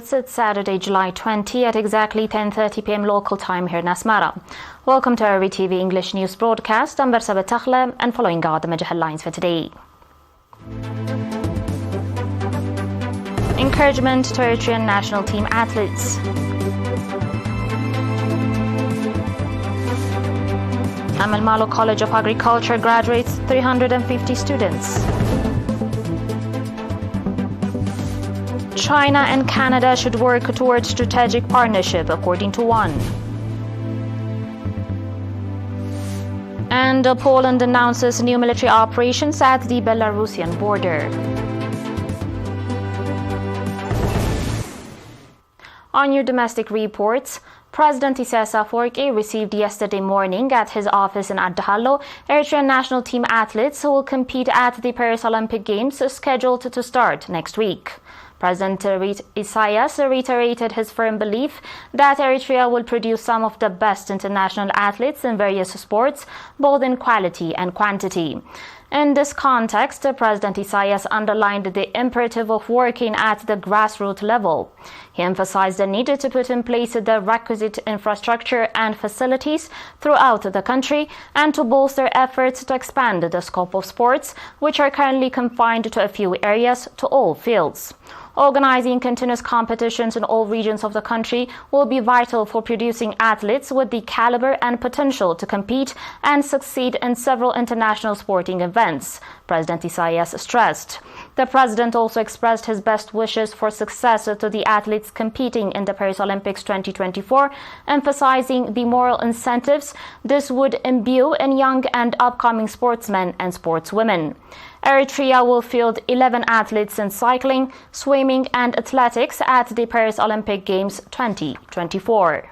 August. It's Saturday, July 20 at exactly 10:30 p.m. local time here in Asmara. Welcome to ERi-TV English news broadcast. I'm Bersabet Takhla, and following are the major headlines for today. Encouragement to Eritrean national team athletes. Hamel Malo College of Agriculture graduates 350 students. China and Canada should work towards strategic partnership, according to one. And Poland announces new military operations at the Belarusian border. On your domestic reports, President Isaias Afwerki received yesterday morning at his office in Addahallo Eritrean national team athletes who will compete at the Paris Olympic Games scheduled to start next week. President Isaias reiterated his firm belief that Eritrea will produce some of the best international athletes in various sports, both in quality and quantity. In this context, President Isaias underlined the imperative of working at the grassroots level. He emphasized the need to put in place the requisite infrastructure and facilities throughout the country and to bolster efforts to expand the scope of sports, which are currently confined to a few areas, to all fields. Organizing continuous competitions in all regions of the country will be vital for producing athletes with the caliber and potential to compete and succeed in several international sporting events, President Isaias stressed. The president also expressed his best wishes for success to the athletes competing in the Paris Olympics 2024, emphasizing the moral incentives this would imbue in young and upcoming sportsmen and sportswomen. Eritrea will field 11 athletes in cycling, swimming and athletics at the Paris Olympic Games 2024.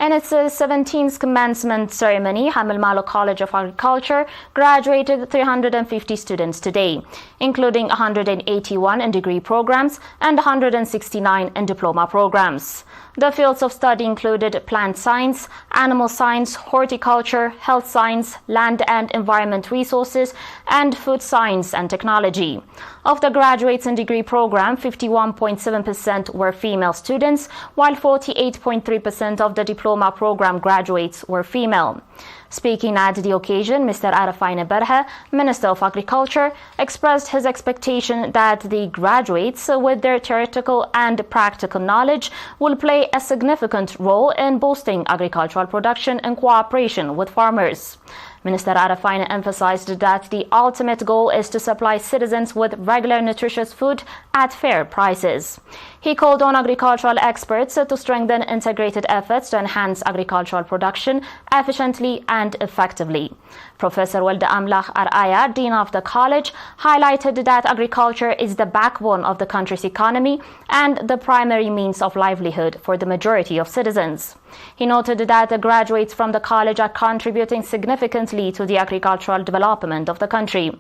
In its 17th commencement ceremony, Hamel Malo College of Agriculture graduated 350 students today, including 181 in degree programs and 169 in diploma programs. The fields of study included plant science, animal science, horticulture, health science, land and environment resources, and food science and technology. Of the graduates in degree program, 51.7% were female students, while 48.3% of the diploma program graduates were female. Speaking at the occasion, Mr. Eritrean, Minister of Agriculture, expressed his expectation that the graduates, with their theoretical and practical knowledge, will play a significant role in boosting agricultural production in cooperation with farmers. Minister Eritrean emphasized that the ultimate goal is to supply citizens with regular nutritious food at fair prices. He called on agricultural experts to strengthen integrated efforts to enhance agricultural production efficiently and effectively. Professor Walda Amlach Araya, Dean of the college, highlighted that agriculture is the backbone of the country's economy and the primary means of livelihood for the majority of citizens. He noted that the graduates from the college are contributing significantly to the agricultural development of the country.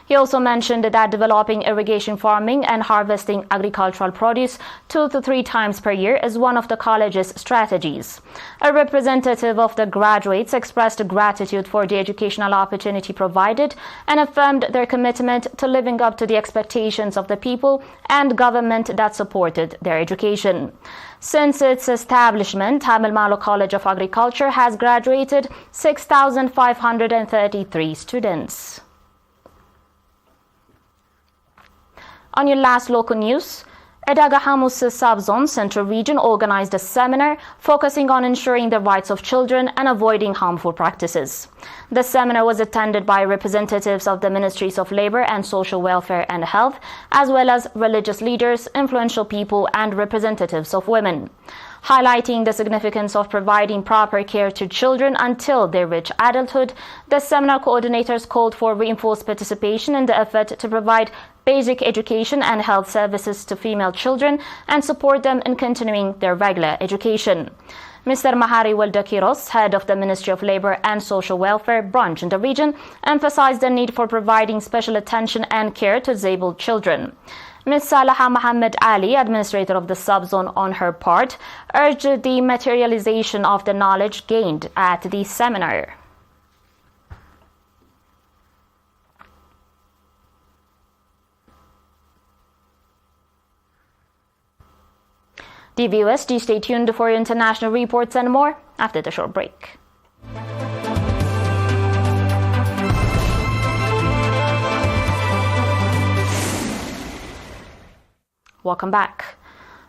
He also mentioned that developing irrigation farming and harvesting agricultural produce 2 to 3 times per year is one of the college's strategies. A representative of the graduates expressed gratitude for the educational opportunity provided and affirmed their commitment to living up to the expectations of the people and government that supported their education. Since its establishment, Hamel Malo College of Agriculture has graduated 6,533 students. On your last local news, Edagahamus Subzone Central Region organized a seminar focusing on ensuring the rights of children and avoiding harmful practices. The seminar was attended by representatives of the Ministries of Labor and Social Welfare and Health, as well as religious leaders, influential people, and representatives of women. Highlighting the significance of providing proper care to children until they reach adulthood, the seminar coordinators called for reinforced participation in the effort to provide basic education and health services to female children and support them in continuing their regular education. Mr. Mahari Waldakiros, head of the Ministry of Labor and Social Welfare branch in the region, emphasized the need for providing special attention and care to disabled children. Ms. Salaha Mohammed Ali, administrator of the subzone, on her part, urged the materialization of the knowledge gained at the seminar. Dear viewers, do stay tuned for international reports and more after the short break. Welcome back.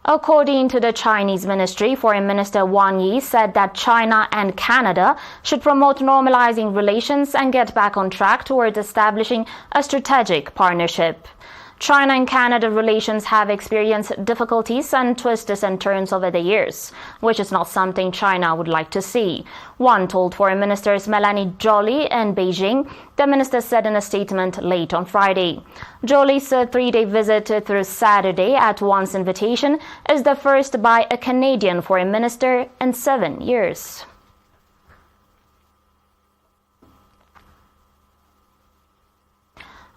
According to the Chinese ministry, Foreign Minister Wang Yi said that China and Canada should promote normalizing relations and get back on track towards establishing a strategic partnership. China and Canada relations have experienced difficulties and twists and turns over the years, which is not something China would like to see. One told Foreign Ministers Melanie Joly in Beijing, the minister said in a statement late on Friday. Joly's 3-day visit through Saturday at Wang's invitation is the first by a Canadian foreign minister in 7 years.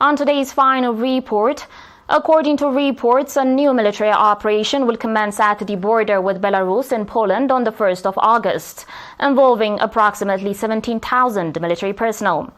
On today's final report, according to reports, a new military operation will commence at the border with Belarus and Poland on the 1st of August, involving approximately 17,000 military personnel.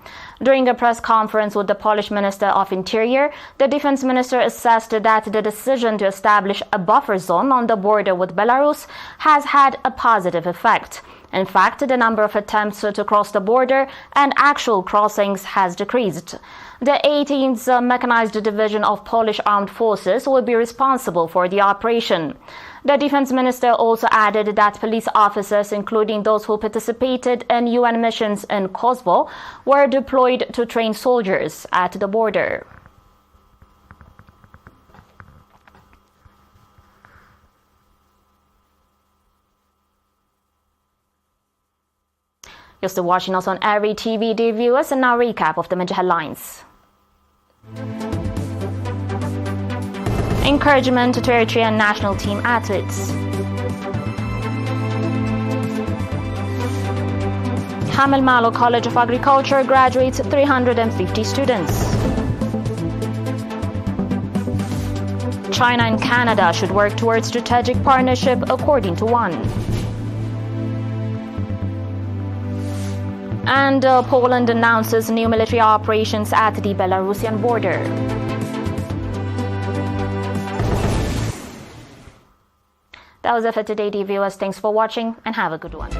During a press conference with the Polish Minister of Interior, the defense minister assessed that the decision to establish a buffer zone on the border with Belarus has had a positive effect. In fact, the number of attempts to cross the border and actual crossings has decreased. The 18th Mechanized Division of Polish Armed Forces will be responsible for the operation. The defense minister also added that police officers, including those who participated in UN missions in Kosovo, were deployed to train soldiers at the border. You're still watching us on ERi-TV, dear viewers, and now a recap of the major headlines. Encouragement to Eritrean national team athletes. Hamel Malo College of Agriculture graduates 350 students. China and Canada should work towards strategic partnership, according to one. And Poland announces new military operations at the Belarusian border. That was it for today, dear viewers. Thanks for watching and have a good one.